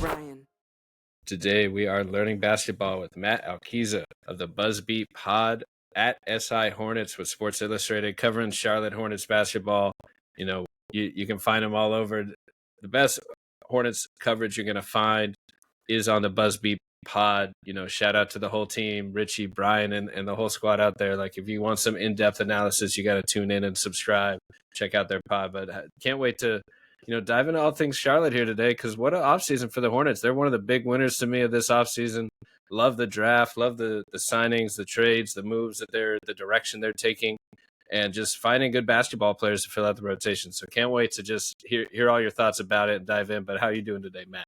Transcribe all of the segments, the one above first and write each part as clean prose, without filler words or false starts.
Ryan. Today we are learning basketball with Matt Alquiza of the BuzzBeat Pod at SI Hornets with Sports Illustrated, covering Charlotte Hornets basketball. You know, you can find them all over. The best Hornets coverage you're going to find is on the BuzzBeat Pod. You know, shout out to the whole team, Richie, Brian, and the whole squad out there. Like, if you want some in-depth analysis, you got to tune in and subscribe. Check out their pod. But can't wait to dive into all things Charlotte here today, because what an offseason for the Hornets. They're one of the big winners to me of this offseason. Love the draft, love the signings, the trades, the moves the direction they're taking, and just finding good basketball players to fill out the rotation. So can't wait to just hear all your thoughts about it and dive in. But how are you doing today, Matt?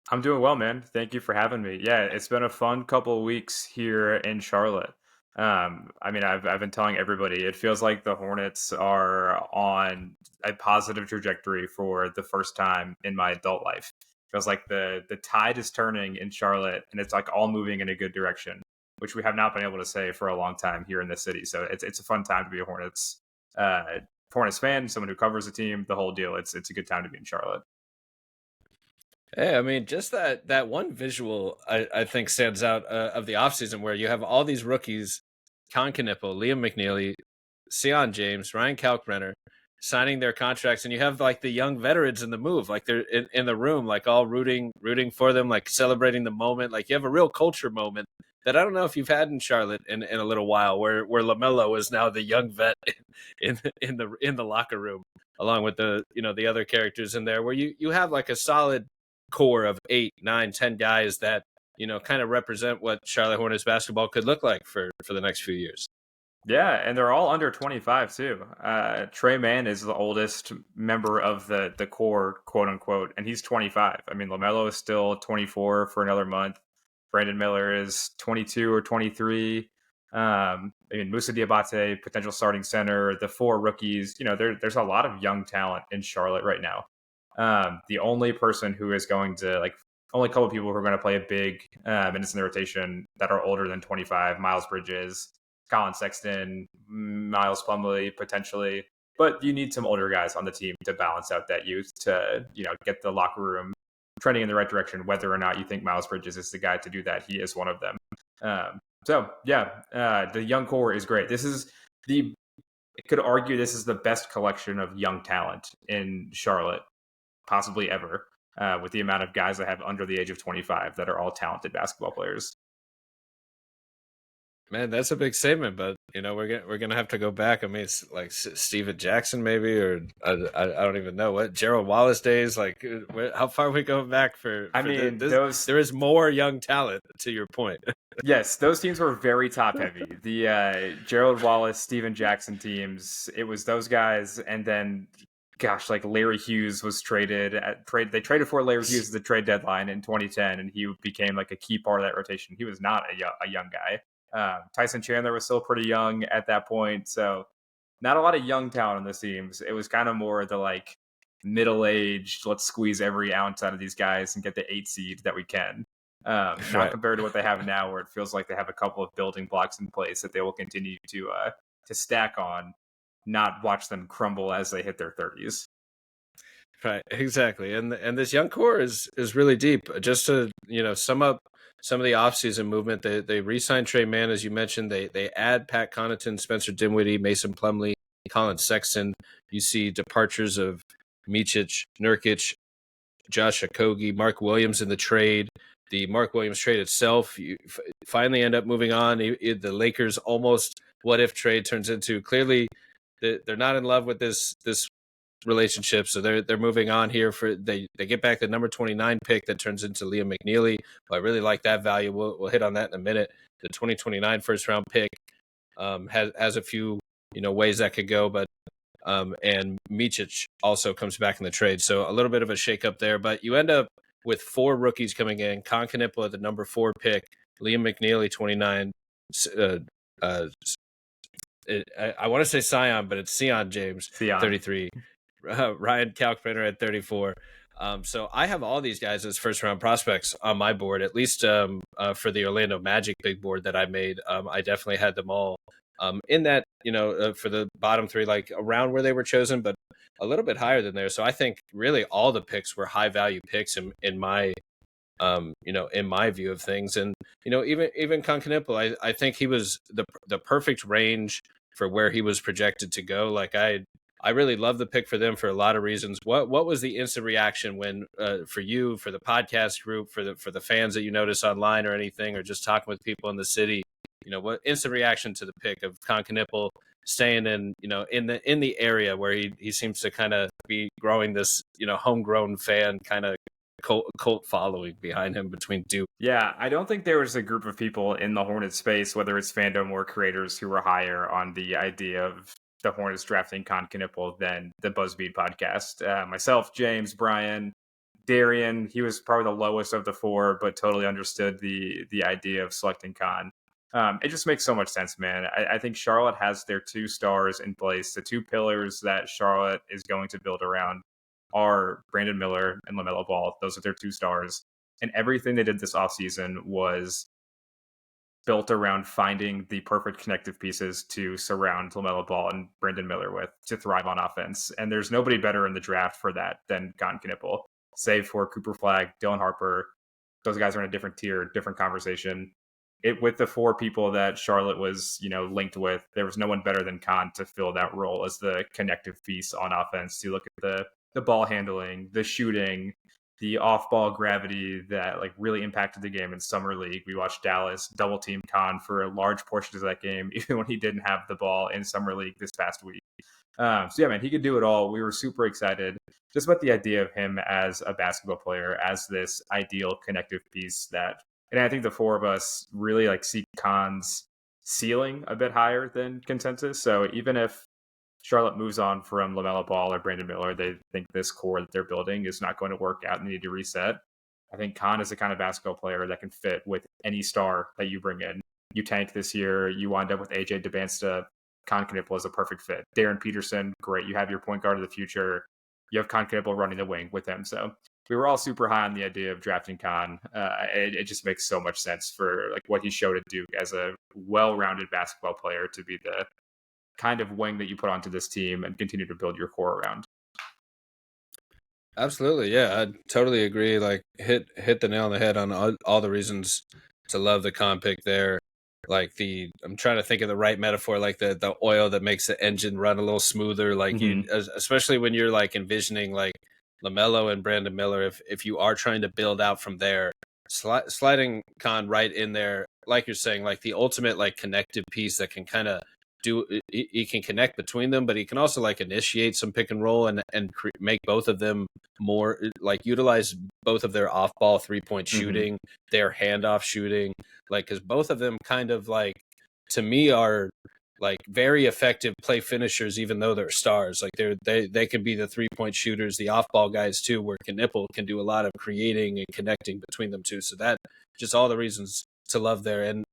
I'm doing well, man. Thank you for having me. Yeah, it's been a fun couple of weeks here in Charlotte. I've been telling everybody, it feels like the Hornets are on a positive trajectory for the first time in my adult life. It feels like the tide is turning in Charlotte, and it's like all moving in a good direction, which we have not been able to say for a long time here in this city. So it's a fun time to be a Hornets fan, someone who covers the team, the whole deal. It's a good time to be in Charlotte. Hey, I mean, just that one visual I think stands out of the offseason, where you have all these rookies, Kon Knueppel, Liam McNeeley, Sion James, Ryan Kalkbrenner, signing their contracts, and you have like the young veterans in the move, like they're in the room, like all rooting for them, like celebrating the moment. Like, you have a real culture moment that I don't know if you've had in Charlotte in a little while, where LaMelo is now the young vet in the locker room, along with the other characters in there, where you have like a solid core of 8, 9, 10 guys that kind of represent what Charlotte Hornets basketball could look like for the next few years. Yeah, and they're all under 25 too. Tre Mann is the oldest member of the core, quote unquote, and he's 25. I mean, LaMelo is still 24 for another month. Brandon Miller is 22 or 23. Moussa Diabate, potential starting center. The 4 rookies. There's a lot of young talent in Charlotte right now. The only person who is going to only a couple of people who are going to play a big minutes in the rotation that are older than 25, Miles Bridges, Collin, Sexton, Miles Plumlee, potentially. But you need some older guys on the team to balance out that youth to, get the locker room trending in the right direction, whether or not you think Miles Bridges is the guy to do that. He is one of them. The young core is great. I could argue this is the best collection of young talent in Charlotte possibly ever, with the amount of guys that have under the age of 25 that are all talented basketball players. Man, that's a big statement, but we're gonna have to go back. I mean, it's like Steven Jackson maybe, or I don't even know what Gerald Wallace days. Like, how far are we going back for? There is more young talent. To your point, yes, those teams were very top heavy. The Gerald Wallace, Steven Jackson teams. It was those guys, and then, gosh, like Larry Hughes was traded. They traded for Larry Hughes at the trade deadline in 2010, and he became like a key part of that rotation. He was not a young guy. Tyson Chandler was still pretty young at that point, so not a lot of young talent on the teams. It was kind of more the middle-aged, let's squeeze every ounce out of these guys and get the 8 seed that we can. Not compared to what they have now, where it feels like they have a couple of building blocks in place that they will continue to stack on, not watch them crumble as they hit their 30s. Right, exactly. And this young core is really deep. Just to sum up some of the offseason movement, they re-signed Tre Mann, as you mentioned. They add Pat Connaughton, Spencer Dinwiddie, Mason Plumlee, Collin Sexton. You see departures of Micic, Nurkic, Josh Okogie, Mark Williams in the trade. The Mark Williams trade itself, you finally end up moving on. The Lakers almost what-if trade turns into, clearly they're not in love with this relationship, so they're moving on here. They get back the number 29 pick that turns into Liam McNeeley. I really like that value. We'll hit on that in a minute. The 2029 first round pick has a few ways that could go, but and Micic also comes back in the trade, so a little bit of a shakeup there. But you end up with 4 rookies coming in: Kon Knueppel at the number 4 pick, Liam McNeeley 29. I want to say Sion, but it's Sion James 33. Ryan Kalkbrenner at 34. So I have all these guys as first round prospects on my board, at least for the Orlando Magic big board that I made. I definitely had them all in that, for the bottom 3, like around where they were chosen. But a little bit higher than there. So I think really all the picks were high value picks in my in my view of things. And even Kon Knueppel, I think he was the perfect range for where he was projected to go. Like I really love the pick for them for a lot of reasons. What was the instant reaction when for you, for the podcast group, for the fans that you notice online or anything, or just talking with people in the city? What instant reaction to the pick of Kon Knueppel staying in the area where he seems to kind of be growing this homegrown fan kind of cult following behind him between Duke. Yeah, I don't think there was a group of people in the Hornets space, whether it's fandom or creators, who were higher on the idea of the Hornets drafting Kon Knueppel than the BuzzFeed podcast. Myself, James, Brian, Darian, he was probably the lowest of the four, but totally understood the idea of selecting Kon. It just makes so much sense, man. I think Charlotte has their two stars in place. The two pillars that Charlotte is going to build around are Brandon Miller and LaMelo Ball. Those are their two stars. And everything they did this offseason was built around finding the perfect connective pieces to surround LaMelo Ball and Brandon Miller with to thrive on offense. And there's nobody better in the draft for that than Kon Knueppel, save for Cooper Flagg, Dylan Harper. Those guys are in a different tier, different conversation. With the four people that Charlotte was, linked with, there was no one better than Kon to fill that role as the connective piece on offense. To look at the ball handling, the shooting, the off-ball gravity that really impacted the game in summer league. We watched Dallas double team Kon for large portions of that game, even when he didn't have the ball in summer league this past week. So yeah, man, he could do it all. We were super excited just about the idea of him as a basketball player, as this ideal connective piece and I think the four of us really see Kon's ceiling a bit higher than consensus. So even if Charlotte moves on from LaMelo Ball or Brandon Miller, they think this core that they're building is not going to work out and they need to reset. I think Kon is the kind of basketball player that can fit with any star that you bring in. You tank this year, you wind up with AJ DeBansta. Kon Knueppel is a perfect fit. Darren Peterson, great. You have your point guard of the future. You have Kon Knueppel running the wing with him. So we were all super high on the idea of drafting Kon. It just makes so much sense for what he showed at Duke as a well-rounded basketball player to be the kind of wing that you put onto this team and continue to build your core around. Absolutely, yeah, I totally agree. Hit the nail on the head on all the reasons to love the Kon pick there. I'm trying to think of the right metaphor, the oil that makes the engine run a little smoother. Especially when you're envisioning LaMelo and Brandon Miller, if you are trying to build out from there, sliding Kon right in there, like you're saying, the ultimate connective piece that can kind of he can connect between them, but he can also initiate some pick and roll and make both of them more utilize both of their off ball 3-point shooting, their handoff shooting, because both of them kind of to me are very effective play finishers, even though they're stars. They can be the 3-point shooters, the off ball guys too, where Knueppel can do a lot of creating and connecting between them too. So that just all the reasons to love there. And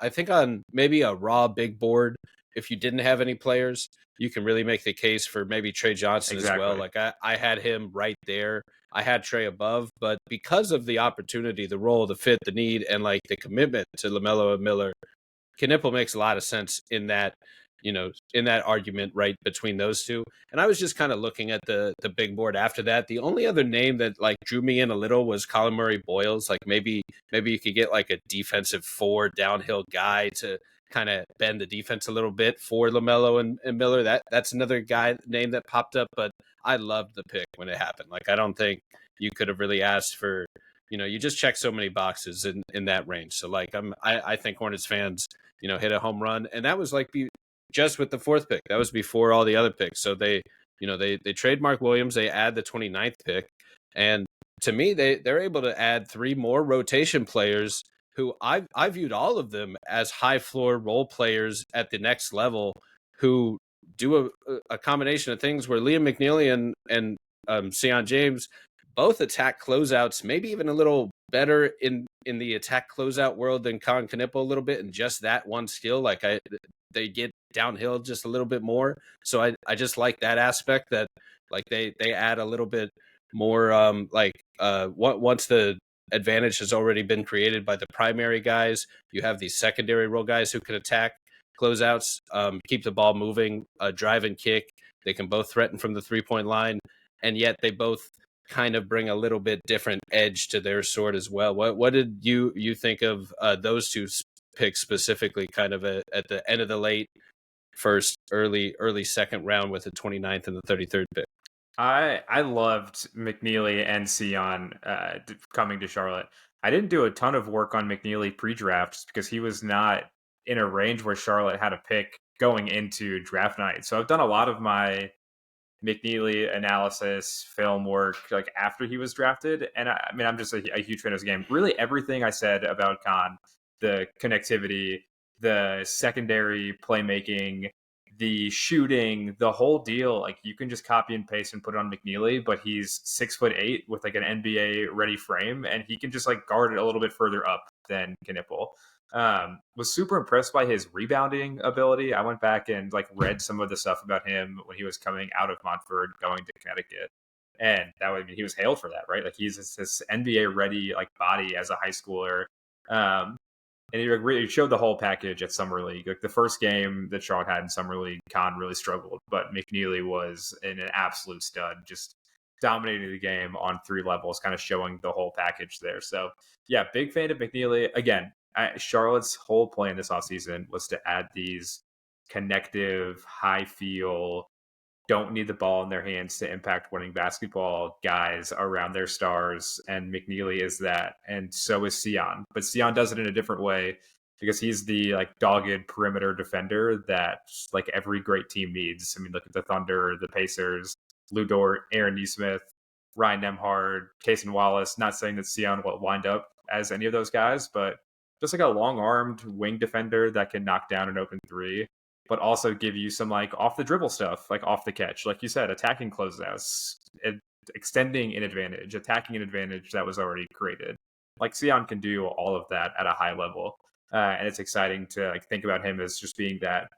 I think on maybe a raw big board, if you didn't have any players, you can really make the case for maybe Tre Johnson as well. I had him right there. I had Tre above, but because of the opportunity, the role, the fit, the need, and the commitment to LaMelo and Miller, Knueppel makes a lot of sense in that argument right between those two. And I was just kind of looking at the big board after that. The only other name that drew me in a little was Collin Murray-Boyles. Maybe you could get a defensive 4 downhill guy to kind of bend the defense a little bit for LaMelo and Miller. That's another guy name that popped up, but I loved the pick when it happened. I don't think you could have really asked for, you just check so many boxes in that range. So I think Hornets fans, hit a home run, and that was just with the 4th pick. That was before all the other picks. So they trade Mark Williams, they add the 29th pick, and to me they're able to add 3 more rotation players who I viewed all of them as high floor role players at the next level, who do a combination of things where Liam McNeeley and Sion James both attack closeouts, maybe even a little better in the attack closeout world than Kon Knueppel a little bit, and just that one skill. They get downhill just a little bit more. So I just like that aspect that they add a little bit more once the advantage has already been created by the primary guys, you have these secondary role guys who can attack closeouts, keep the ball moving, drive and kick, They can both threaten from the 3-point line, and yet they both kind of bring a little bit different edge to their sword as well. What did you think of those two picks specifically, kind of at the end of the late first, early second round with the 29th and the 33rd pick? I loved McNeeley and Sion coming to Charlotte. I didn't do a ton of work on McNeeley pre-draft just because he was not in a range where Charlotte had a pick going into draft night. So I've done a lot of my McNeeley analysis, film work, like after he was drafted. And I mean, I'm just a huge fan of his game. Really, everything I said about Kon, the connectivity, the secondary playmaking, the shooting, the whole deal, like you can just copy and paste and put it on McNeeley, but he's 6'8" with like an NBA ready frame, and he can just like guard it a little bit further up than Knueppel. Was super impressed by his rebounding ability. I went back and like read some of the stuff about him when he was coming out of Montford going to Connecticut, and that would mean he was hailed for that, right? Like he's this NBA ready like body as a high schooler. And he really showed the whole package at Summer League. Like the first game that Charlotte had in Summer League, Kon really struggled, but McNeeley was an absolute stud, just dominating the game on 3 levels, kind of showing the whole package there. So yeah, big fan of McNeeley. Again, Charlotte's whole plan this offseason was to add these connective, high feel, don't need the ball in their hands to impact winning basketball guys around their stars. And McNeeley is that. And so is Sion. But Sion does it in a different way because he's the like dogged perimeter defender that like every great team needs. I mean, look at the Thunder, the Pacers, Lou Dort, Aaron Nesmith, Ryan Nembhard, Cason Wallace. Not saying that Sion will wind up as any of those guys, but just like a long-armed wing defender that can knock down an open 3, but also give you some like off the dribble stuff, like off the catch, like you said, attacking closeouts, extending an advantage, attacking an advantage that was already created. Like Sion can do all of that at a high level, and it's exciting to like think about him as just being that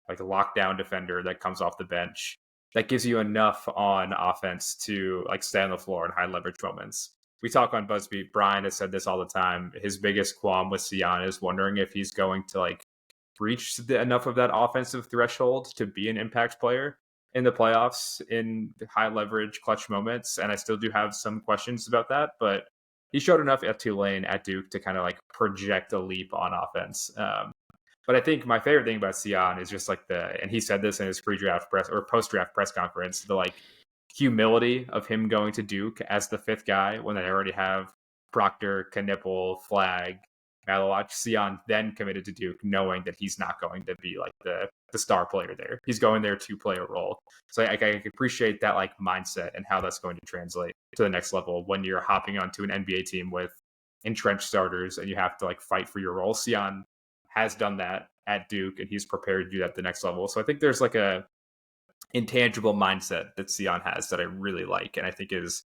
like lockdown defender that comes off the bench that gives you enough on offense to like stay on the floor in high leverage moments. We talk on BuzzFeed. Brian has said this all the time. His biggest qualm with Sion is wondering if he's going to like reach enough of that offensive threshold to be an impact player in the playoffs in high leverage clutch moments. And I still do have some questions about that, but he showed enough at Tulane, at Duke to kind of like project a leap on offense. But I think my favorite thing about Sion is just like and he said this in his pre-draft press or post-draft press conference, the like humility of him going to Duke as the 5th guy when they already have Proctor, Knueppel, Flagg, Malawach. Sion then committed to Duke knowing that he's not going to be like the star player there. He's going there to play a role. So I appreciate that like mindset and how that's going to translate to the next level when you're hopping onto an NBA team with entrenched starters and you have to like fight for your role. Sion has done that at Duke and he's prepared to do that at the next level. So I think there's like a intangible mindset that Sion has that I really like and I think is,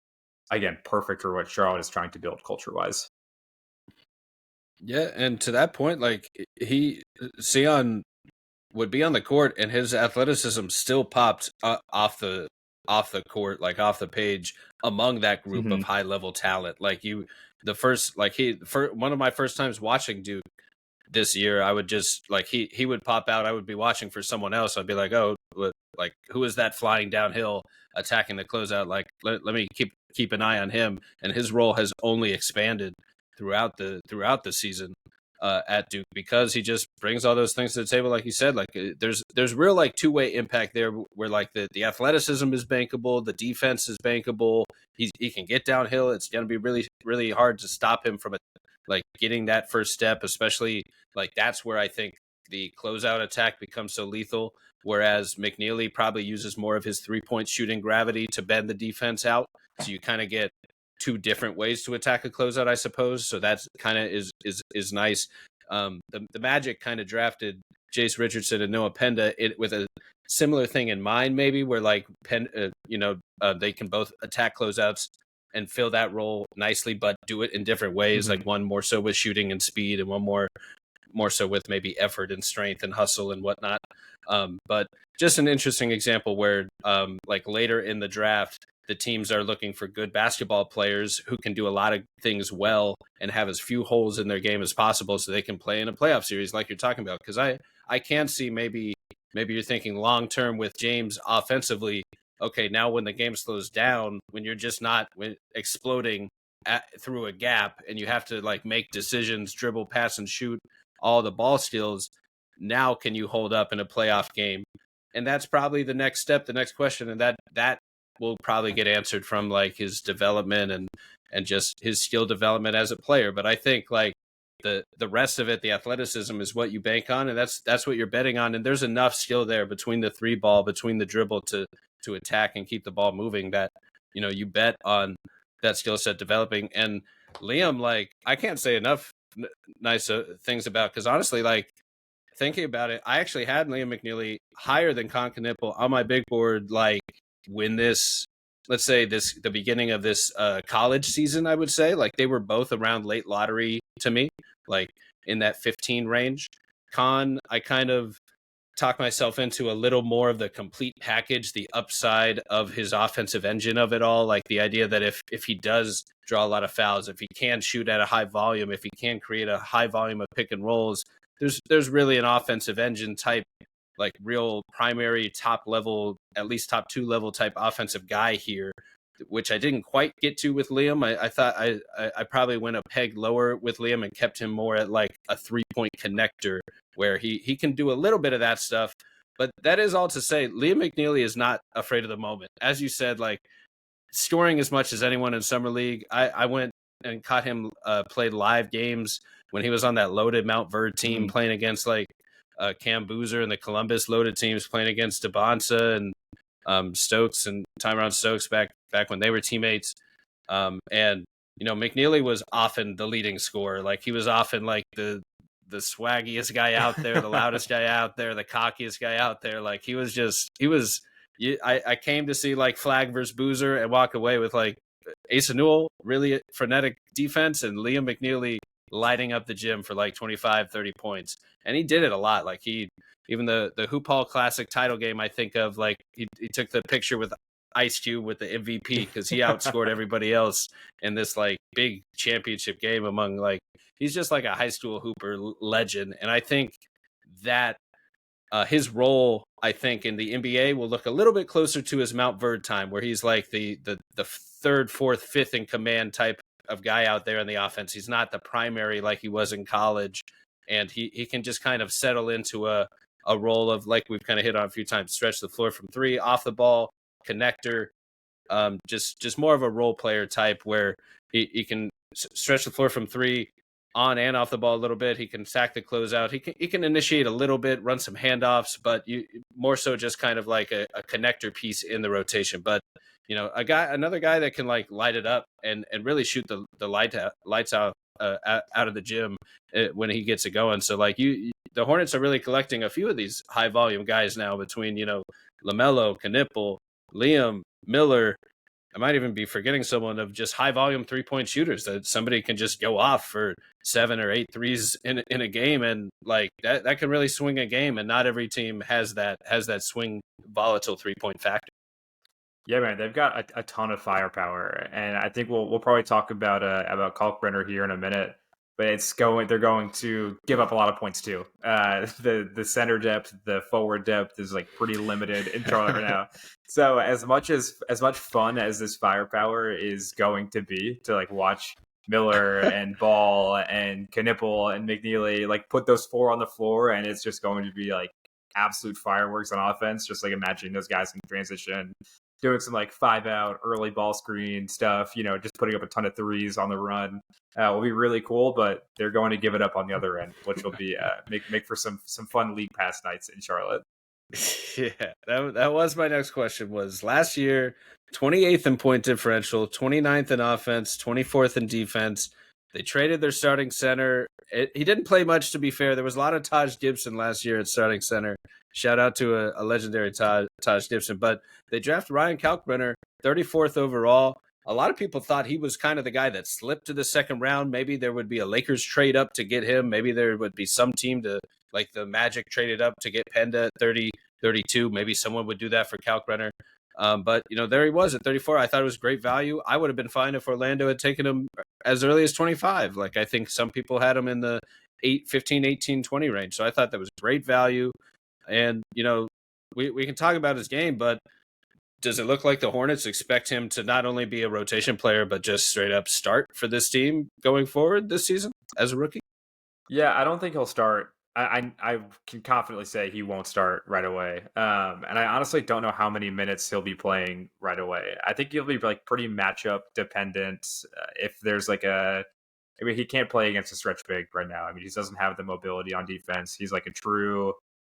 again, perfect for what Charlotte is trying to build culture-wise. Yeah, and to that point, like Sion would be on the court and his athleticism still popped off the court, like off the page among that group of high level talent. Like one of my first times watching Duke this year, I would just like he would pop out. I would be watching for someone else. I'd be like, oh, like who is that flying downhill attacking the closeout? Like let me keep an eye on him. And his role has only expanded throughout the season at Duke because he just brings all those things to the table. Like you said, like there's real like two-way impact there where like the athleticism is bankable, the defense is bankable. He can get downhill. It's going to be really, really hard to stop him from like getting that first step, especially like that's where I think the closeout attack becomes so lethal. Whereas McNeeley probably uses more of his 3-point shooting gravity to bend the defense out. So you kind of get 2 different ways to attack a closeout, I suppose. So that's kind of is nice. The Magic kind of drafted Jace Richardson and Noah Penda with a similar thing in mind, maybe where like they can both attack closeouts and fill that role nicely, but do it in different ways. Like one more so with shooting and speed, and one more so with maybe effort and strength and hustle and whatnot. But just an interesting example where like later in the draft, the teams are looking for good basketball players who can do a lot of things well and have as few holes in their game as possible so they can play in a playoff series like you're talking about. Because I can see maybe maybe you're thinking long term with James offensively. Okay, now when the game slows down, when you're just not exploding through a gap and you have to like make decisions, dribble, pass, and shoot all the ball skills, now can you hold up in a playoff game? And that's probably the next step, the next question, and that will probably get answered from like his development and just his skill development as a player. But I think like the rest of it, the athleticism is what you bank on, and that's what you're betting on. And there's enough skill there between the three ball, between the dribble to attack and keep the ball moving that you bet on that skill set developing. And Liam, like I can't say enough nice things about, because honestly, like thinking about it, I actually had Liam McNeeley higher than Kon Knueppel on my big board. Like when this, let's say the beginning of this college season, I would say like they were both around late lottery to me, like in that 15 range. Kon, I kind of talk myself into a little more of the complete package, the upside of his offensive engine of it all, like the idea that if he does draw a lot of fouls, if he can shoot at a high volume, if he can create a high volume of pick and rolls, there's really an offensive engine type, like real primary top level, at least top 2 level type offensive guy here, which I didn't quite get to with Liam. I thought I probably went a peg lower with Liam and kept him more at like a 3-point connector where he can do a little bit of that stuff. But that is all to say, Liam McNeeley is not afraid of the moment. As you said, like scoring as much as anyone in Summer League. I went and caught him play live games when he was on that loaded Mount Verde team playing against like Cam Boozer and the Columbus loaded teams, playing against Dabonsa and Stokes and Tyron Stokes back when they were teammates. And McNeeley was often the leading scorer. Like he was often like the swaggiest guy out there, the loudest guy out there, the cockiest guy out there. Like he was. I came to see like Flag versus Boozer and walk away with like Asa Newell, really frenetic defense, and Liam McNeeley lighting up the gym for like 25, 30 points. And he did it a lot. Like even the Hoop Hall Classic title game, I think of like he took the picture with Ice Cube with the MVP because he outscored everybody else in this like big championship game among like, he's just like a high school hooper legend. And I think that his role, I think, in the NBA will look a little bit closer to his Mount Verde time, where he's like the third, fourth, fifth in command type of guy out there in the offense. He's not the primary like he was in college, and he can just kind of settle into a role of, like we've kind of hit on a few times, stretch the floor from three, off the ball, connector, just more of a role player type where he can stretch the floor from three, on and off the ball a little bit. He can sack the closeout. He can initiate a little bit, run some handoffs, but more so just kind of like a connector piece in the rotation. But another guy that can like light it up and really shoot the lights out of the gym when he gets it going. So like the Hornets are really collecting a few of these high volume guys now between LaMelo, Knueppel, Liam, Miller. I might even be forgetting someone of just high volume 3-point shooters that somebody can just go off for 7 or 8 threes in a game. And like that can really swing a game. And not every team has that swing volatile 3-point factor. Yeah, man, they've got a ton of firepower. And I think we'll probably talk about Kalkbrenner here in a minute. But they're going to give up a lot of points too. The center depth, the forward depth is like pretty limited in Charlotte right now. So as much fun as this firepower is going to be to like watch Miller and Ball and Knueppel and McNeeley like put those 4 on the floor, and it's just going to be like absolute fireworks on offense. Just like imagining those guys in transition, doing some like 5-out early ball screen stuff, just putting up a ton of threes on the run will be really cool. But they're going to give it up on the other end, which will be make for some fun league pass nights in Charlotte. Yeah, that was my next question. Was last year 28th in point differential, 29th in offense, 24th in defense. They traded their starting center. He didn't play much, to be fair. There was a lot of Taj Gibson last year at starting center. Shout out to a legendary Taj Gibson. But they drafted Ryan Kalkbrenner, 34th overall. A lot of people thought he was kind of the guy that slipped to the second round. Maybe there would be a Lakers trade up to get him. Maybe there would be some team to, like the Magic traded up to get Penda at 30, 32. Maybe someone would do that for Kalkbrenner. But, there he was at 34. I thought it was great value. I would have been fine if Orlando had taken him as early as 25. Like, I think some people had him in the 15, 18, 20 range. So I thought that was great value. And, we can talk about his game, but does it look like the Hornets expect him to not only be a rotation player, but just straight up start for this team going forward this season as a rookie? Yeah, I don't think he'll start. I can confidently say he won't start right away. And I honestly don't know how many minutes he'll be playing right away. I think he'll be like pretty matchup dependent. If there's like I mean, he can't play against a stretch big right now. I mean, he doesn't have the mobility on defense. He's like a true,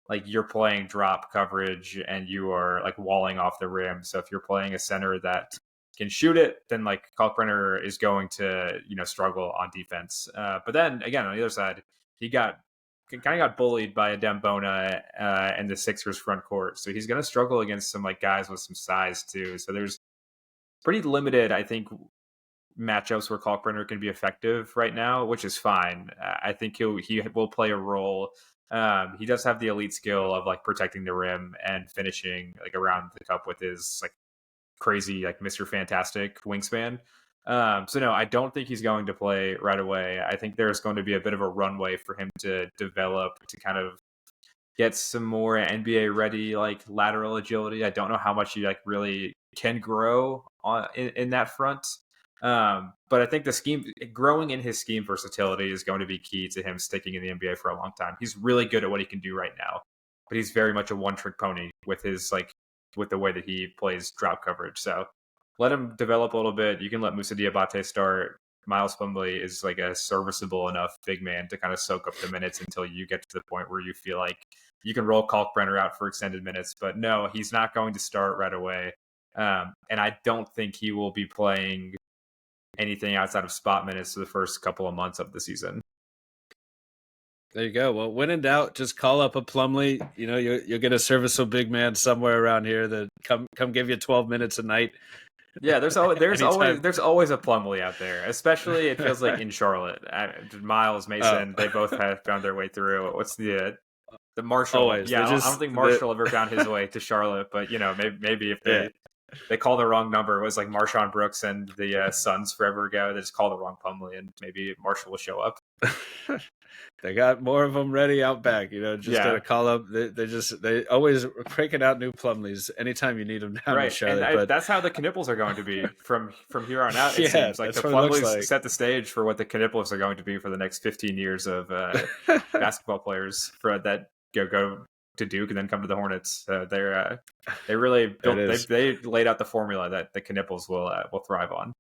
like you're playing drop coverage and you are like walling off the rim. So if you're playing a center that can shoot it, then like Kalkbrenner is going to, struggle on defense. But then again, on the other side, he kind of got bullied by Dembona and the Sixers front court. So he's going to struggle against some like guys with some size too. So there's pretty limited, I think, matchups where Kalkbrenner can be effective right now, which is fine. I think he will play a role. He does have the elite skill of like protecting the rim and finishing like around the cup with his like crazy like Mr. Fantastic wingspan. So no, I don't think he's going to play right away. I think there's going to be a bit of a runway for him to develop to kind of get some more NBA ready like lateral agility. I don't know how much he like really can grow on in that front. But I think the scheme growing in his scheme versatility is going to be key to him sticking in the NBA for a long time. He's really good at what he can do right now, but he's very much a one-trick pony with his with the way that he plays drop coverage. So let him develop a little bit. You can let Moussa Diabate start. Miles Plumlee is like a serviceable enough big man to kind of soak up the minutes until you get to the point where you feel like you can roll Kalkbrenner out for extended minutes. But no, he's not going to start right away. And I don't think he will be playing anything outside of spot minutes for the first couple of months of the season. There you go. Well, when in doubt, just call up a Plumlee. You'll get a serviceable big man somewhere around here that come give you 12 minutes a night. Yeah, there's always a Plumlee out there. Especially it feels like in Charlotte. Miles Mason, they both have found their way through. What's the Marshall? Always. Yeah, I don't think Marshall ever found his way to Charlotte, but maybe if they call the wrong number, it was like Marshawn Brooks and the Suns forever ago. They just call the wrong Plumlee, and maybe Marshall will show up. They got more of them ready out back. Gotta call up. They always cranking out new Plumlees anytime you need them down in Charlotte. And that's how the Knueppels are going to be from here on out. It seems like the Plumlees set the stage for what the Knueppels are going to be for the next 15 years of basketball players for that go to Duke and then come to the Hornets. They really built. They laid out the formula that the Knueppels will thrive on.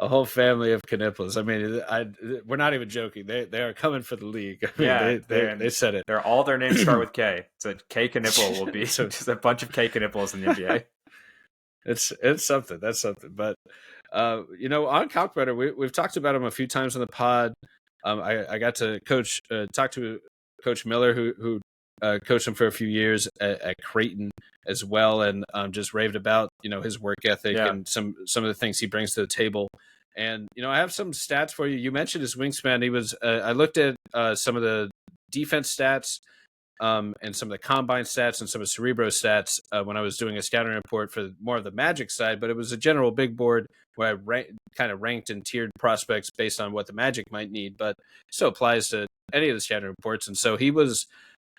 A whole family of Knueppels. I mean, we're not even joking. They are coming for the league. I mean, they said it. All their names start with K. So K Knueppel will be just a bunch of K Knueppels in the NBA. It's something. That's something. But on Kalkbrenner, we've talked about him a few times on the pod. I got to talk to Coach Miller, who coached him for a few years at Creighton as well, and just raved about his work ethic and some of the things he brings to the table. And I have some stats for you. You mentioned his wingspan. He was I looked at some of the defense stats and some of the combine stats and some of Cerebro stats when I was doing a scouting report for more of the Magic side, but it was a general big board where I kind of ranked and tiered prospects based on what the Magic might need, but still applies to any of the scouting reports. And so he was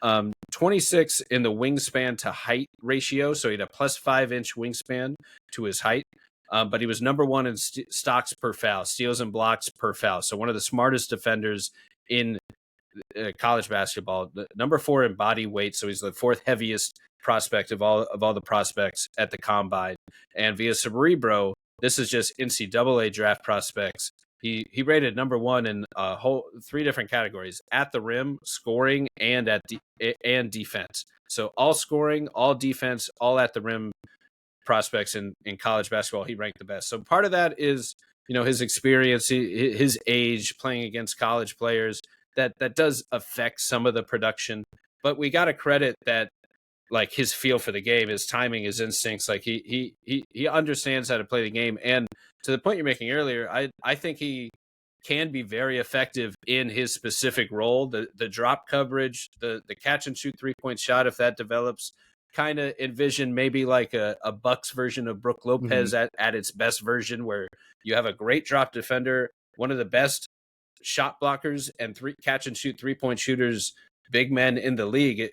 26 in the wingspan to height ratio. So he had a plus 5-inch wingspan to his height. But he was number one in stocks per foul, steals and blocks per foul. So one of the smartest defenders in college basketball. Number 4 in body weight. So he's the 4th heaviest prospect of all the prospects at the combine. And via Cerebro, this is just NCAA draft prospects. He rated number 1 in a whole 3 different categories: at the rim, scoring, and and defense. So all scoring, all defense, all at the rim prospects in college basketball, he ranked the best. So part of that is his experience, his age, playing against college players. That does affect some of the production, but we got to credit that, like, his feel for the game, his timing, his instincts. Like he understands how to play the game. And to the point you're making earlier, I think he can be very effective in his specific role. The drop coverage, the catch and shoot 3-point shot, if that develops, kind of envision maybe like a Bucks version of Brook Lopez at its best version, where you have a great drop defender, one of the best shot blockers and catch and shoot 3-point shooters big men in the league,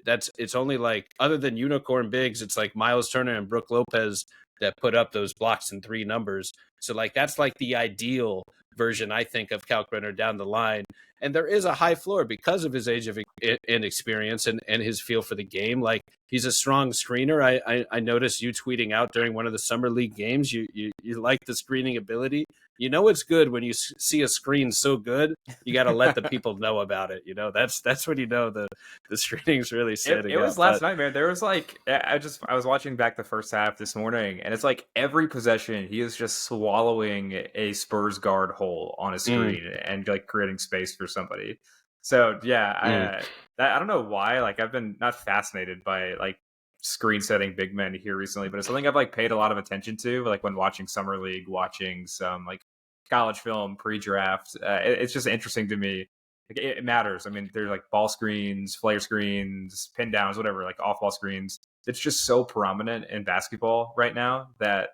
it's only like, other than unicorn bigs, it's like Miles Turner and Brook Lopez that put up those blocks and 3 numbers. So like that's like the ideal version, I think, of Kalkbrenner down the line. And there is a high floor because of his age of inexperience and his feel for the game. Like, he's a strong screener. I noticed you tweeting out during one of the summer league games. You like the screening ability. You know it's good when you see a screen so good. You got to let the people know about it. You know, that's when you know the screening's really setting. It was last night, man. There was like I was watching back the first half this morning, and it's like every possession he is just swallowing a Spurs guard hole on a screen and like creating space for somebody. So yeah, I don't know why. Like, I've been not fascinated by like screen setting big men here recently, but it's something I've like paid a lot of attention to, like when watching summer league, watching some like college film pre-draft. It's just interesting to me. Like, it matters. I mean, there's like ball screens, flare screens, pin downs, whatever, like off ball screens. It's just so prominent in basketball right now that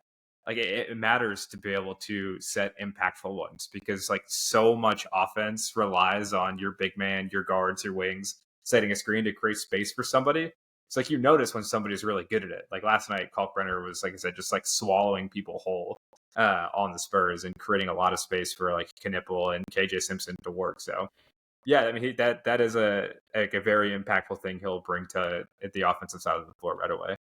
like it matters to be able to set impactful ones, because like so much offense relies on your big man, your guards, your wings setting a screen to create space for somebody. It's like you notice when somebody's really good at it. Like last night, Kalkbrenner was, like I said, just like swallowing people whole on the Spurs and creating a lot of space for like Knueppel and KJ Simpson to work. So yeah, I mean, that is a very impactful thing he'll bring to the offensive side of the floor right away.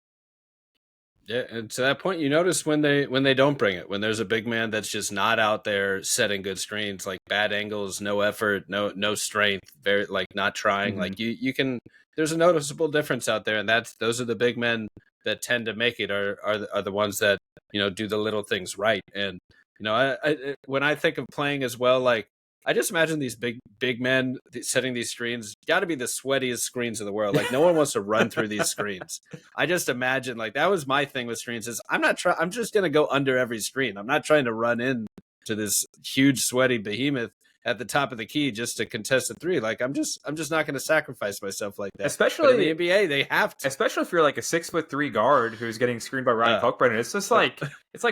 Yeah, and to that point, you notice when they don't bring it, when there's a big man that's just not out there setting good screens, like bad angles, no effort, no strength, very like not trying. Like you can, there's a noticeable difference out there, and those are the big men that tend to make it, are the ones that, you know, do the little things right. And you know, I when I think of playing as well, like, I just imagine these big men setting these screens got to be the sweatiest screens in the world. Like, no one wants to run through these screens. I just imagine, like, that was my thing with screens, is I'm just going to go under every screen. I'm not trying to run in to this huge sweaty behemoth at the top of the key just to contest a 3. Like, I'm just not going to sacrifice myself like that. Especially but in the NBA, they have to. Especially if you're like a 6'3" guard who's getting screened by Ryan Kalkbrenner. It's just like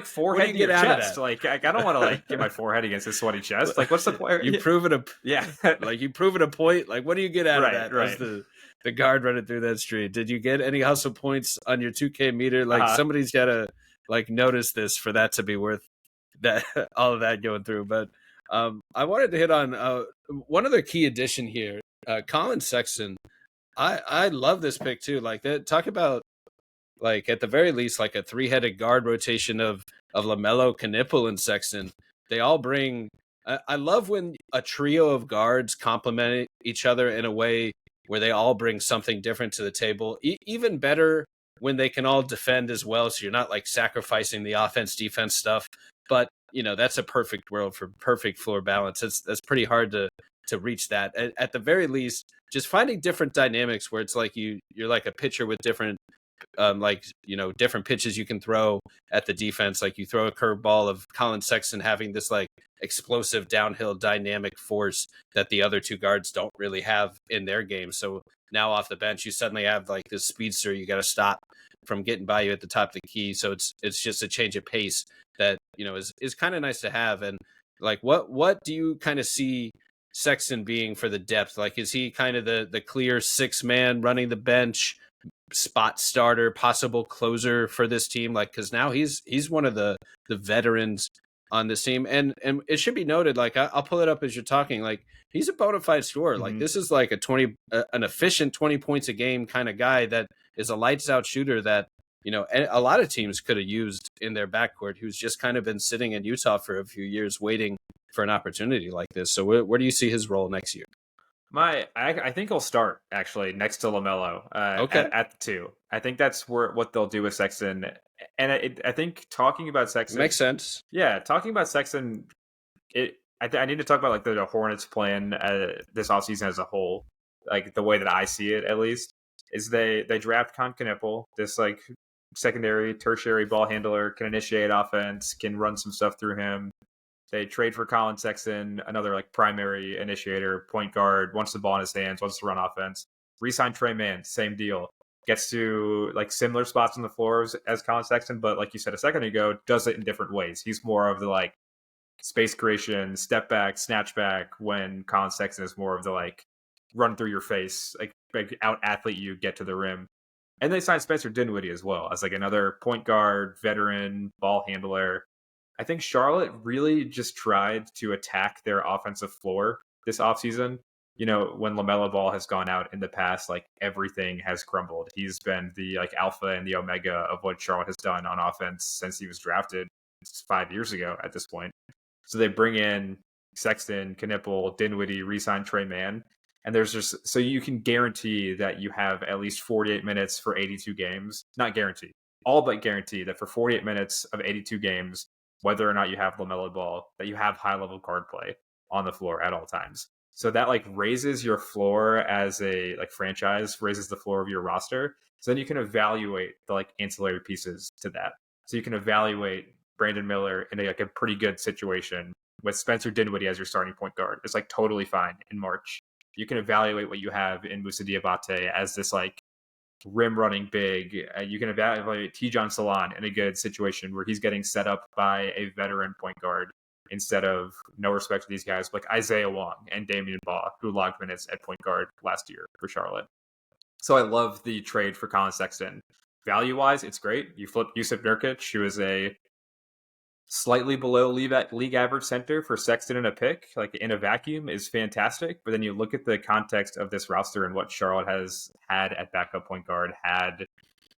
forehead to your chest. Like, I don't want to like get my forehead against his sweaty chest. Like, what's the point? You've proven a point. Like, what do you get out of that? Right. The guard running through that street. Did you get any hustle points on your 2K meter? Like, somebody's got to like notice this for that to be worth that all of that going through. But I wanted to hit on one other key addition here, Collin Sexton. I love this pick too. Like, that, talk about, like, at the very least, like a 3-headed guard rotation of LaMelo, Knueppel, and Sexton. They all bring. I love when a trio of guards complement each other in a way where they all bring something different to the table. Even better when they can all defend as well, so you're not like sacrificing the offense defense stuff. But you know, that's a perfect world for perfect floor balance. That's pretty hard to reach that. At the very least, just finding different dynamics where it's like you're like a pitcher with different like, you know, different pitches you can throw at the defense. Like, you throw a curveball of Collin Sexton having this like explosive downhill dynamic force that the other two guards don't really have in their game. So now off the bench, you suddenly have like this speedster you got to stop from getting by you at the top of the key. So it's just a change of pace that, you know, is kind of nice to have. And like, what do you kind of see Sexton being for the depth? Like, is he kind of the clear 6-man running the bench, spot starter, possible closer for this team? Like, because now he's one of the veterans on this team, and it should be noted, like, I'll pull it up as you're talking, like, he's a bona fide scorer. Like, this is like an efficient 20 points a game kind of guy that is a lights out shooter that, you know, a lot of teams could have used in their backcourt, who's just kind of been sitting in Utah for a few years waiting for an opportunity like this. So where do you see his role next year? I think he'll start actually next to LaMelo at the 2. I think that's what they'll do with Sexton. And I think talking about Sexton makes sense. Yeah, talking about Sexton, I need to talk about like the Hornets plan this offseason as a whole. Like, the way that I see it, at least, is they draft Kon Knueppel, this like secondary, tertiary ball handler, can initiate offense, can run some stuff through him. They trade for Collin Sexton, another like primary initiator, point guard, wants the ball in his hands, wants to run offense. Resign Tre Mann, same deal. Gets to like similar spots on the floors as Collin Sexton, but like you said a second ago, does it in different ways. He's more of the like space creation, step back, snatch back, when Collin Sexton is more of the like run through your face, like out athlete you, get to the rim. And they signed Spencer Dinwiddie as well as like another point guard, veteran, ball handler. I think Charlotte really just tried to attack their offensive floor this offseason. When LaMelo Ball has gone out in the past, like everything has crumbled. He's been the like alpha and the omega of what Charlotte has done on offense since he was drafted 5 years ago at this point. So they bring in Sexton, Knueppel, Dinwiddie, re-sign Tre Mann. And there's just so you can guarantee that you have at least 48 minutes for 82 games. Not guarantee, all but guarantee that for 48 minutes of 82 games, whether or not you have LaMelo Ball, that you have high level guard play on the floor at all times. So that like raises your floor as a like franchise, raises the floor of your roster. So then you can evaluate the like ancillary pieces to that. So you can evaluate Brandon Miller in a pretty good situation with Spencer Dinwiddie as your starting point guard. It's like totally fine in March. You can evaluate what you have in Moussa Diabate as this like rim running big. You can evaluate Tijan Salon in a good situation where he's getting set up by a veteran point guard instead of, no respect to these guys, like Isaiah Wong and Damian Baugh, who logged minutes at point guard last year for Charlotte. So I love the trade for Collin Sexton. Value-wise, it's great. You flip Yusuf Nurkic, who is a slightly below league average center for Sexton in a pick, like in a vacuum, is fantastic. But then you look at the context of this roster and what Charlotte has had at backup point guard, had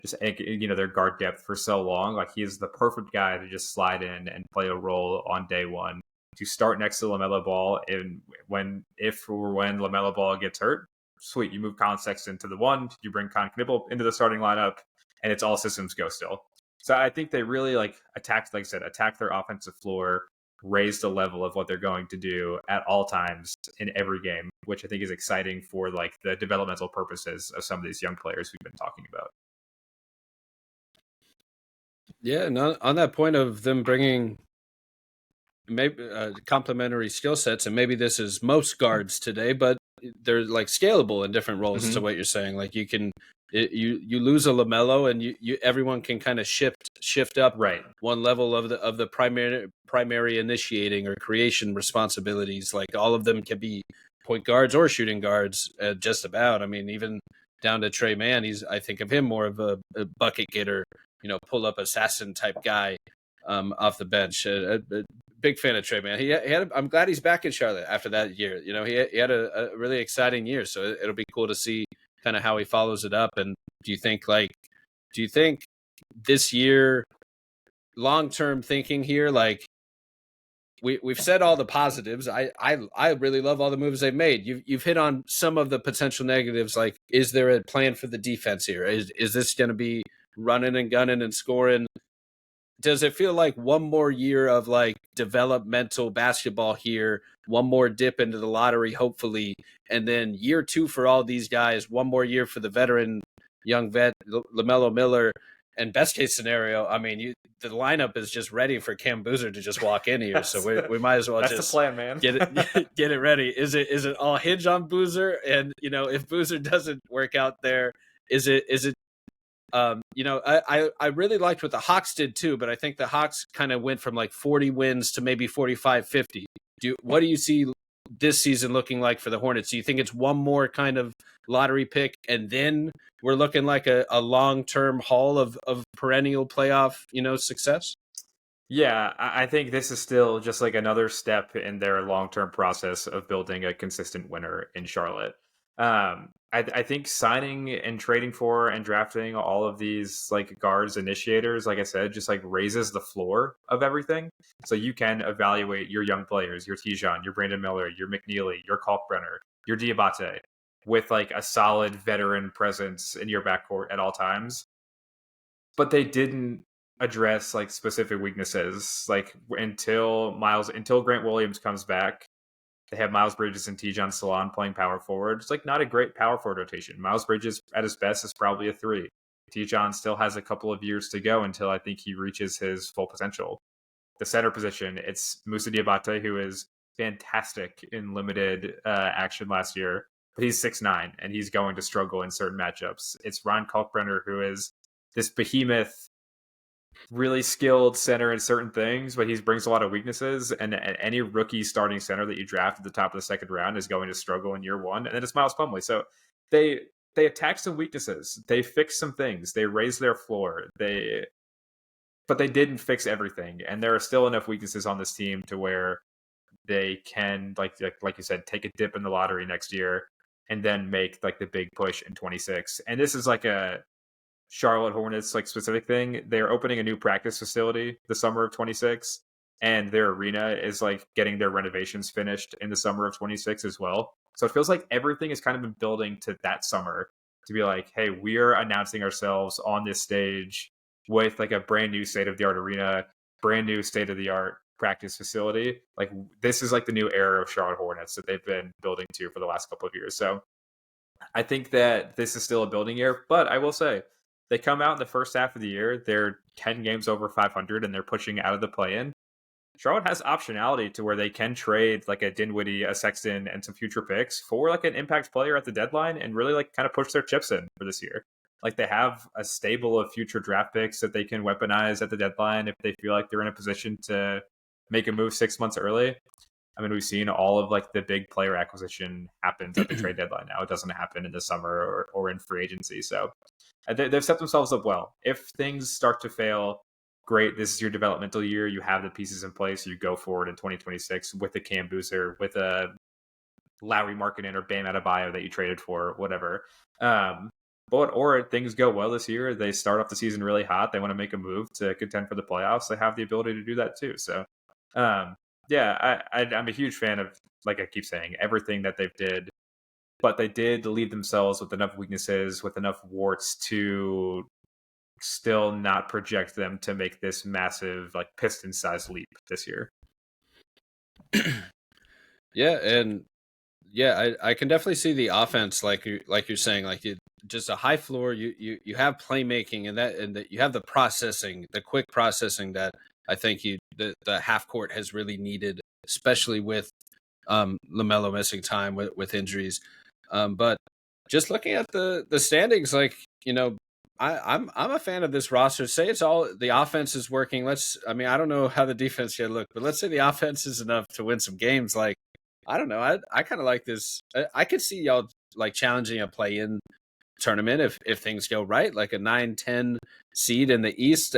just their guard depth for so long. Like he is the perfect guy to just slide in and play a role on day one, to start next to LaMelo Ball. And when LaMelo Ball gets hurt, sweet, you move Collin Sexton to the one, you bring Kon Knueppel into the starting lineup, and it's all systems go still. So I think they really attack their offensive floor, raise the level of what they're going to do at all times in every game, which I think is exciting for like the developmental purposes of some of these young players we've been talking about. Yeah, and on that point of them bringing maybe complementary skill sets, and maybe this is most guards today, but they're like scalable in different roles to what you're saying. Like you can you lose a LaMelo and you everyone can kind of shift up one level of the primary initiating or creation responsibilities. Like all of them can be point guards or shooting guards, just about. I mean, even down to Tre Mann, I think of him more of a bucket getter, pull up assassin type guy off the bench. Big fan of Tre Mann. I'm glad he's back in Charlotte after that year. He had a really exciting year, so it'll be cool to see kind of how he follows it up. And do you think this year, long-term thinking here, like we've said all the positives. I really love all the moves they've made. You've hit on some of the potential negatives. Like, is there a plan for the defense here? Is this going to be running and gunning and scoring? Does it feel like one more year of like developmental basketball here, one more dip into the lottery, hopefully, and then year two for all these guys, one more year for the veteran, young vet, LaMelo Miller, and best case scenario, I mean, the lineup is just ready for Cam Boozer to just walk in here, so we might as well that's just the plan, man. get it ready. Is it all hinge on Boozer? And if Boozer doesn't work out there, is it I really liked what the Hawks did too, but I think the Hawks kind of went from like 40 wins to maybe 45, 50. What do you see this season looking like for the Hornets? Do you think it's one more kind of lottery pick and then we're looking like a long-term haul of perennial playoff, success? Yeah, I think this is still just like another step in their long-term process of building a consistent winner in Charlotte. I think signing and trading for and drafting all of these like guards initiators, like I said, just like raises the floor of everything. So you can evaluate your young players, your Tijan, your Brandon Miller, your McNeeley, your Kalkbrenner, your Diabate, with like a solid veteran presence in your backcourt at all times. But they didn't address like specific weaknesses. Like until Grant Williams comes back, they have Miles Bridges and Tijan Salon playing power forward. It's like not a great power forward rotation. Miles Bridges at his best is probably a 3. Tijan still has a couple of years to go until I think he reaches his full potential. The center position, it's Moussa Diabate, who is fantastic in limited action last year, but he's 6'9", and he's going to struggle in certain matchups. It's Ron Kalkbrenner, who is this behemoth really skilled center in certain things, but he brings a lot of weaknesses. And any rookie starting center that you draft at the top of the second round is going to struggle in year one. And then it's Miles Plumlee. So they attack some weaknesses. They fix some things. They raise their floor. But they didn't fix everything. And there are still enough weaknesses on this team to where they can, like you said, take a dip in the lottery next year and then make like the big push in 26. And this is like a Charlotte Hornets like specific thing. They're opening a new practice facility the summer of 26, and their arena is like getting their renovations finished in the summer of 26 as well. So it feels like everything has kind of been building to that summer to be like, hey, we're announcing ourselves on this stage with like a brand new state of the art arena, brand new state of the art practice facility. Like this is like the new era of Charlotte Hornets that they've been building to for the last couple of years. So I think that this is still a building year, but I will say they come out in the first half of the year, they're 10 games over 500 and they're pushing out of the play-in. Charlotte has optionality to where they can trade like a Dinwiddie, a Sexton, and some future picks for like an impact player at the deadline and really like kind of push their chips in for this year. Like they have a stable of future draft picks that they can weaponize at the deadline if they feel like they're in a position to make a move 6 months early. I mean, we've seen all of like the big player acquisition happens at the trade deadline now. It doesn't happen in the summer or in free agency. So they've set themselves up well. If things start to fail, great. This is your developmental year. You have the pieces in place. You go forward in 2026 with a Cam Boozer, with a Lowry Markkanen or Bam Adebayo that you traded for, whatever. Or things go well this year. They start off the season really hot. They want to make a move to contend for the playoffs. They have the ability to do that too. So, yeah, I'm a huge fan of, like I keep saying, everything that they've did. But they did leave themselves with enough weaknesses, with enough warts to still not project them to make this massive, like Piston-sized leap this year. Yeah, and yeah, I can definitely see the offense, like you're saying, like just a high floor. You have playmaking and that you have the processing, the quick processing that I think the half court has really needed, especially with LaMelo missing time with injuries. But just looking at the standings, like I'm a fan of this roster. Say it's all the offense is working. I don't know how the defense should look, but let's say the offense is enough to win some games. Like I don't know. I kind of like this. I could see y'all like challenging a play-in tournament if things go right, like a 9-10 seed in the East.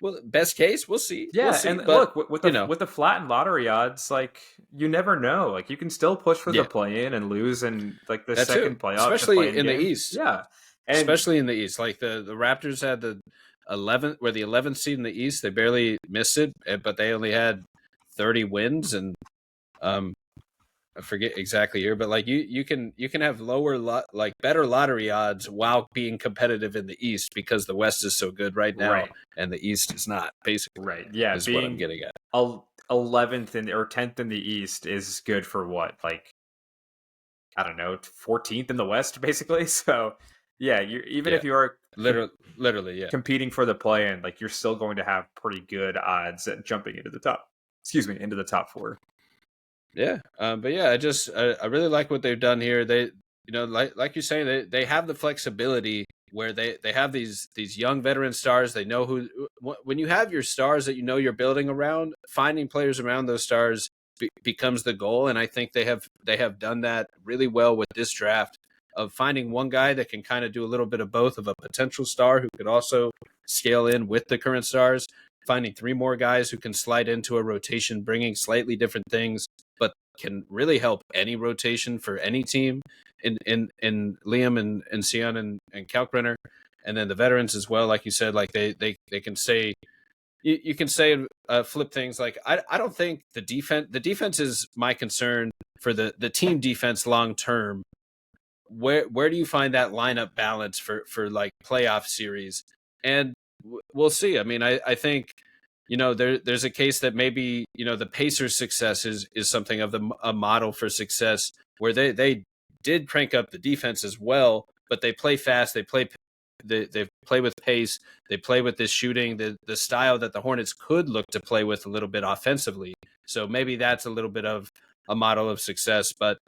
Well, best case, we'll see. Yeah, we'll see. and but, look with the flattened lottery odds, like you never know. Like you can still push for the play-in and lose in like the second playoff, especially in the East. Yeah, and especially in the East, like the Raptors had the 11th seed in the East. They barely missed it, but they only had 30 wins, and I forget exactly here, but like you can have better lottery odds while being competitive in the East because the West is so good right now, right, and the East is not. Basically, right. Yeah, is what I'm getting at. 11th or 10th in the East is good for what, like I don't know, 14th in the West, basically. So yeah, if you are literally competing for the play-in, like you're still going to have pretty good odds at jumping into the top. Into the top four. Yeah, but yeah, I really like what they've done here. They, like you're saying, they have the flexibility where they have these young veteran stars. They know when you have your stars that you're building around, finding players around those stars becomes the goal. And I think they have done that really well with this draft of finding one guy that can kind of do a little bit of both, of a potential star who could also scale in with the current stars, finding 3 more guys who can slide into a rotation, bringing slightly different things, but can really help any rotation for any team in Liam and Sion and Kalkbrenner. And then the veterans as well, like you said, like they can say, you can say flip things. Like I don't think the defense is my concern for the team defense long term. Where do you find that lineup balance for like playoff series? And we'll see. I mean, I think there's a case that maybe the Pacers' success is something of a model for success where they did crank up the defense as well, but they play fast, they play with pace, they play with this shooting, the style that the Hornets could look to play with a little bit offensively. So maybe that's a little bit of a model of success. But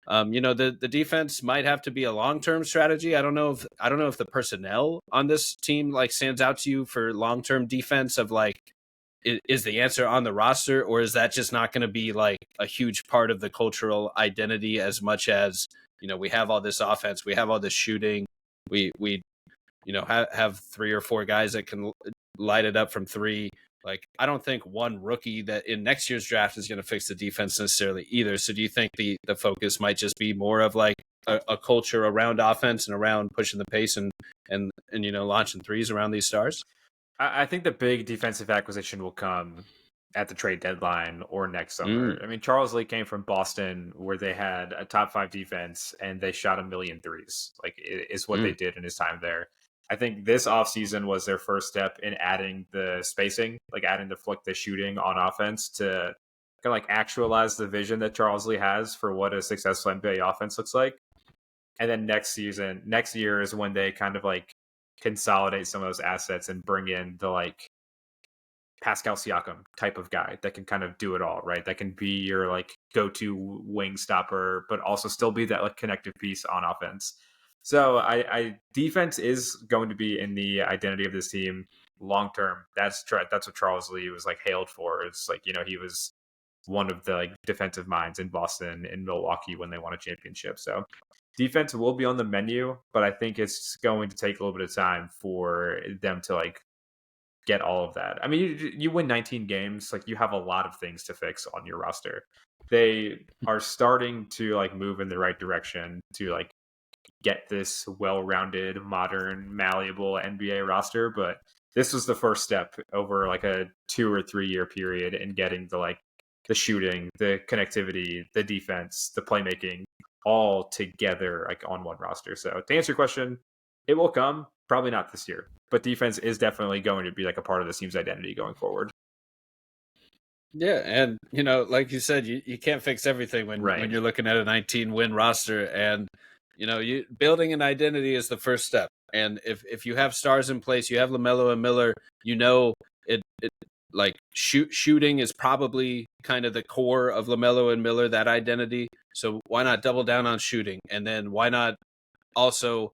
The defense might have to be a long-term strategy. I don't know if the personnel on this team like stands out to you for long-term defense of like is the answer on the roster, or is that just not going to be like a huge part of the cultural identity as much as, we have all this offense, we have all this shooting, we have 3 or 4 guys that can light it up from 3. Like, I don't think one rookie that in next year's draft is going to fix the defense necessarily either. So do you think the focus might just be more of like a culture around offense and around pushing the pace and launching threes around these stars? I think the big defensive acquisition will come at the trade deadline or next summer. I mean, Charles Lee came from Boston, where they had a top 5 defense and they shot 1,000,000 threes. Like, it is what they did in his time there. I think this offseason was their first step in adding the spacing, like adding the shooting on offense to kind of like actualize the vision that Charles Lee has for what a successful NBA offense looks like. And then next year is when they kind of like consolidate some of those assets and bring in the like Pascal Siakam type of guy that can kind of do it all, right? That can be your like go-to wing stopper, but also still be that like connective piece on offense. So I defense is going to be in the identity of this team long term. That's what Charles Lee was like hailed for. It's like, he was one of the like defensive minds in Boston and Milwaukee when they won a championship. So defense will be on the menu, but I think it's going to take a little bit of time for them to like get all of that. I mean, you win 19 games, like you have a lot of things to fix on your roster. They are starting to like move in the right direction to like get this well-rounded, modern, malleable NBA roster, but this was the first step over like a 2 or 3 year period in getting the shooting, the connectivity, the defense, the playmaking all together like on one roster. So to answer your question, it will come, probably not this year, but defense is definitely going to be like a part of the team's identity going forward. Yeah, and like you said, you can't fix everything when you're looking at a 19-win roster, and you building an identity is the first step. And if you have stars in place, you have LaMelo and Miller, it like shooting is probably kind of the core of LaMelo and Miller, that identity. So why not double down on shooting? And then why not also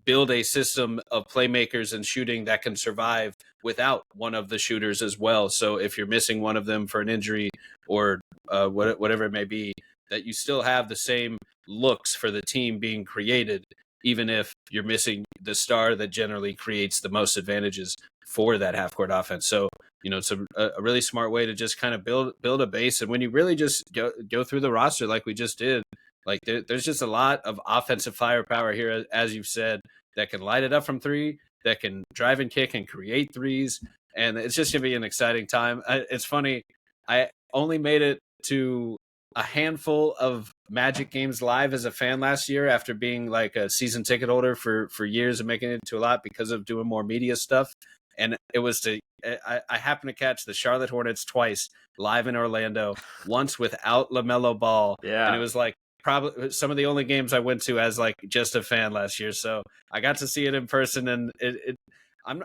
build a system of playmakers and shooting that can survive without one of the shooters as well? So if you're missing one of them for an injury or whatever it may be, that you still have the same looks for the team being created, even if you're missing the star that generally creates the most advantages for that half-court offense. So, it's a really smart way to just kind of build a base. And when you really just go through the roster like we just did, like there's just a lot of offensive firepower here, as you've said, that can light it up from 3, that can drive and kick and create threes. And it's just going to be an exciting time. It's funny. I only made it to a handful of Magic games live as a fan last year after being like a season ticket holder for years and making it to a lot because of doing more media stuff. And it was I happened to catch the Charlotte Hornets twice live in Orlando, once without LaMelo Ball. Yeah. And it was like probably some of the only games I went to as like just a fan last year. So I got to see it in person, and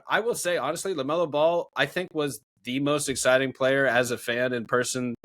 I will say honestly, LaMelo Ball, I think, was the most exciting player as a fan in person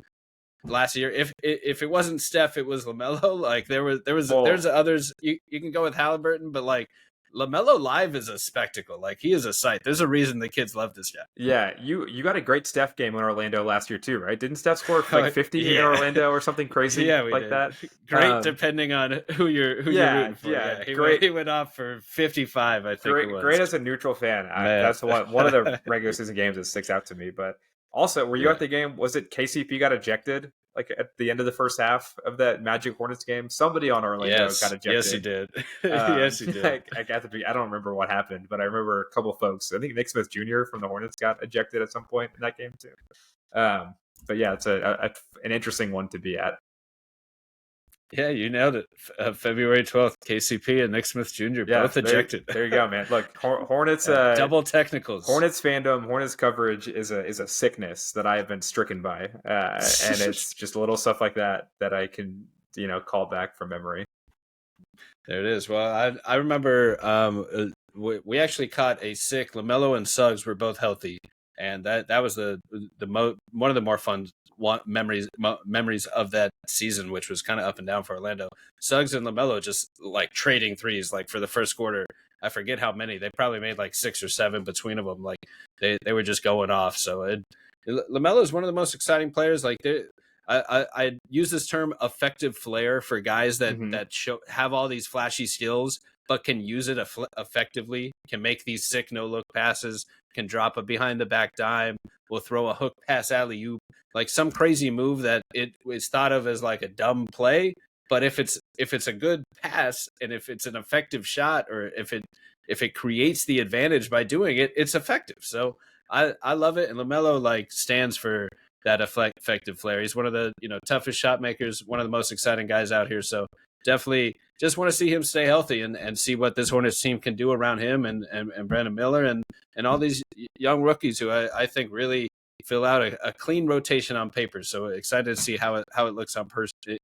last year. If it wasn't Steph, it was LaMelo. Like there's others. You can go with Halliburton, but like LaMelo live is a spectacle. Like, he is a sight. There's a reason the kids love this guy. Yeah, you got a great Steph game in Orlando last year too, right? Didn't Steph score like 50 in Orlando or something crazy like that? Great, depending on who you're rooting for. Yeah, he went off for 55, I think it was. Great as a neutral fan. That's one of the regular season games that sticks out to me. But also, were you at the game? Was it KCP got ejected? Like at the end of the first half of that Magic Hornets game, somebody on Orlando got ejected. Yes, he did. Yes, he did. I don't remember what happened, but I remember a couple folks. I think Nick Smith Jr. from the Hornets got ejected at some point in that game too. But yeah, it's an interesting one to be at. Yeah, you nailed it. February 12th, KCP and Nick Smith Jr. both ejected. There you go, man. Look, Hornets double technicals. Hornets fandom, Hornets coverage is a sickness that I have been stricken by, and it's just little stuff like that I can call back from memory. There it is. Well, I remember we actually caught a sick LaMelo and Suggs were both healthy, and that was one of the more fun memories of that season, which was kind of up and down for Orlando. Suggs and LaMelo just like trading threes, like for the first quarter. I forget how many. They probably made like 6 or 7 between of them. Like they were just going off. So LaMelo is one of the most exciting players. Like I use this term effective flair for guys that have all these flashy skills but can use it effectively, can make these sick no-look passes, can drop a behind-the-back dime, will throw a hook pass alley-oop, like some crazy move that it is thought of as like a dumb play, but if it's a good pass and if it's an effective shot, or if it creates the advantage by doing it, it's effective. So I love it, and LaMelo like stands for that effective flair. He's one of the toughest shot makers, one of the most exciting guys out here. So definitely just want to see him stay healthy and see what this Hornets team can do around him and Brandon Miller and all these young rookies who I think really fill out a clean rotation on paper. So excited to see how it looks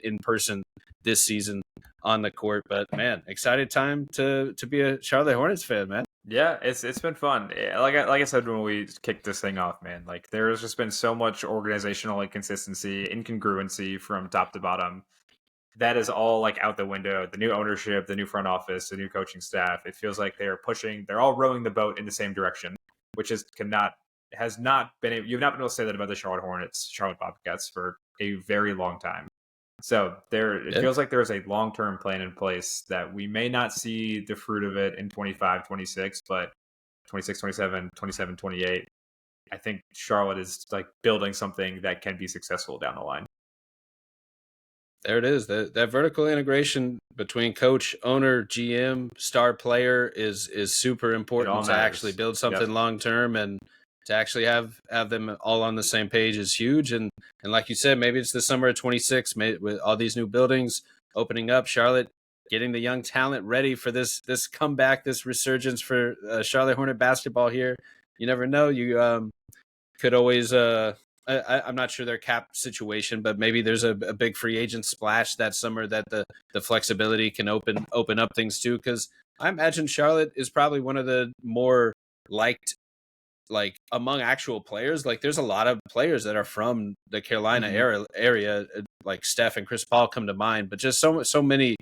in person this season on the court. But man, excited time to be a Charlotte Hornets fan, man. Yeah, it's been fun. Like I said when we kicked this thing off, man, like there's just been so much organizational inconsistency, incongruency from top to bottom. That is all like out the window. The new ownership, the new front office, the new coaching staff. It feels like they're all rowing the boat in the same direction, which you've not been able to say that about the Charlotte Hornets, Charlotte Bobcats for a very long time. So it feels like there's a long-term plan in place that we may not see the fruit of it in 25, 26, but 26, 27, 27, 28. I think Charlotte is like building something that can be successful down the line. There it is. That vertical integration between coach, owner, GM, star player is super important to actually build something long term, and to actually have them all on the same page is huge. And like you said, maybe it's the summer of 26, with all these new buildings opening up, Charlotte getting the young talent ready for this comeback, this resurgence for Charlotte Hornet basketball here. You never know. You could always I'm not sure their cap situation, but maybe there's a big free agent splash that summer that the flexibility can open up things too. Because I imagine Charlotte is probably one of the more liked, like among actual players. Like there's a lot of players that are from the Carolina area, like Steph and Chris Paul come to mind, but just so many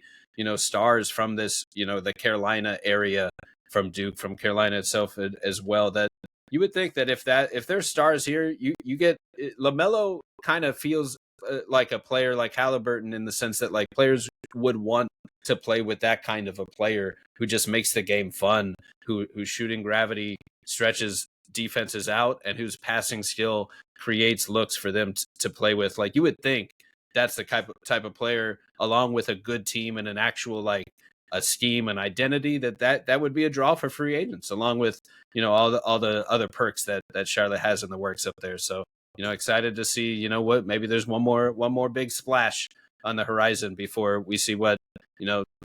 stars from this the Carolina area, from Duke, from Carolina itself as well, that you would think that if there's stars here, you get LaMelo kind of feels like a player like Halliburton, in the sense that like players would want to play with that kind of a player who just makes the game fun, whose shooting gravity stretches defenses out, and whose passing skill creates looks for them to play with. Like you would think that's the type of player, along with a good team and an actual like a scheme and identity, that would be a draw for free agents, along with all the other perks that Charlotte has in the works up there. So excited to see what, maybe there's one more big splash on the horizon before we see what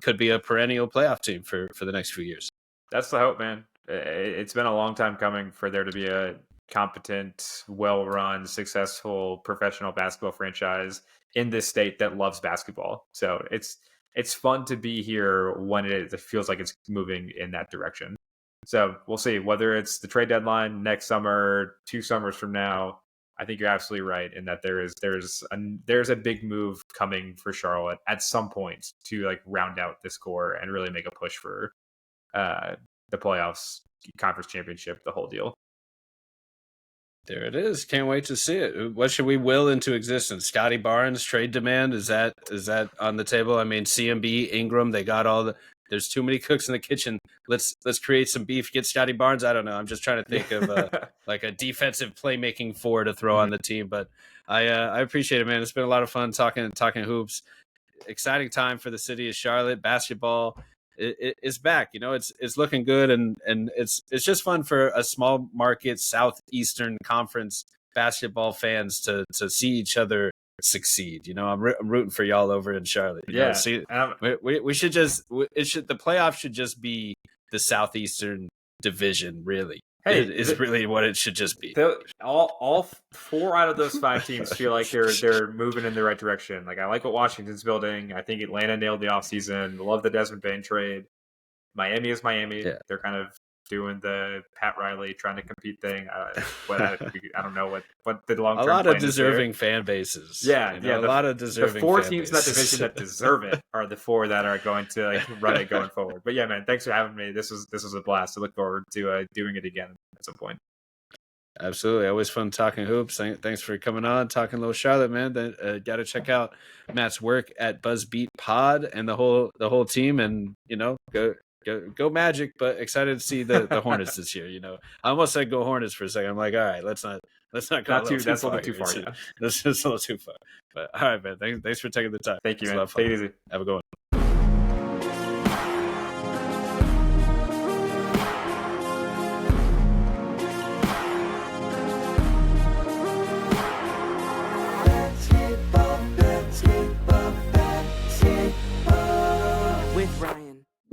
could be a perennial playoff team for the next few years. That's the hope, man. It's been a long time coming for there to be a competent, well-run, successful professional basketball franchise in this state that loves basketball. So it's fun to be here when it feels like it's moving in that direction. So we'll see whether it's the trade deadline next summer, 2 summers from now. I think you're absolutely right in that there's a big move coming for Charlotte at some point to like round out this core and really make a push for the playoffs, conference championship, the whole deal. There it is. Can't wait to see it. What should we will into existence? Scotty Barnes trade demand, is that on the table? I mean, CMB, Ingram, they got there's too many cooks in the kitchen. Let's create some beef. Get Scotty Barnes. I don't know. I'm just trying to think of like a defensive playmaking four to throw on the team. But I appreciate it, man. It's been a lot of fun talking hoops. Exciting time for the city of Charlotte. Basketball it's back. It's looking good, and it's just fun for a small market Southeastern Conference basketball fans to see each other succeed. I'm rooting for y'all over in Charlotte. We should the playoff should just be the Southeastern Division, really. Hey, is really what it should just be. All 4 out of those 5 teams feel like they're moving in the right direction. Like I like what Washington's building. I think Atlanta nailed the offseason. Love the Desmond Bane trade. Miami is Miami. Yeah. They're kind of doing the Pat Riley trying to compete thing. I don't know what the long a term lot of plan is there. deserving fan bases. Yeah, yeah. A lot of deserving. The 4 fan teams in that bases. division that deserve it are the 4 that are going to like run it going forward. But yeah, man, thanks for having me. This was a blast. I look forward to doing it again at some point. Absolutely. Always fun talking hoops. Thanks for coming on, talking little Charlotte, man. Then got to check out Matt's work at Buzzbeat Pod and the whole team, and go Magic. But excited to see the Hornets this year. I almost said go Hornets for a second. I'm like, all right, let's not go That's a little too far. Yeah. That's just a little too far. But all right, man. Thanks for taking the time. Thank you, man. Take it easy. Have a good one.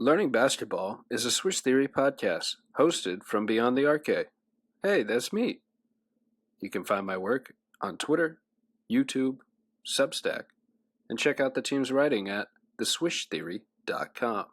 Learning Basketball is a Swish Theory podcast hosted from Beyond the Arcade. Hey, that's me. You can find my work on Twitter, YouTube, Substack, and check out the team's writing at theswishtheory.com.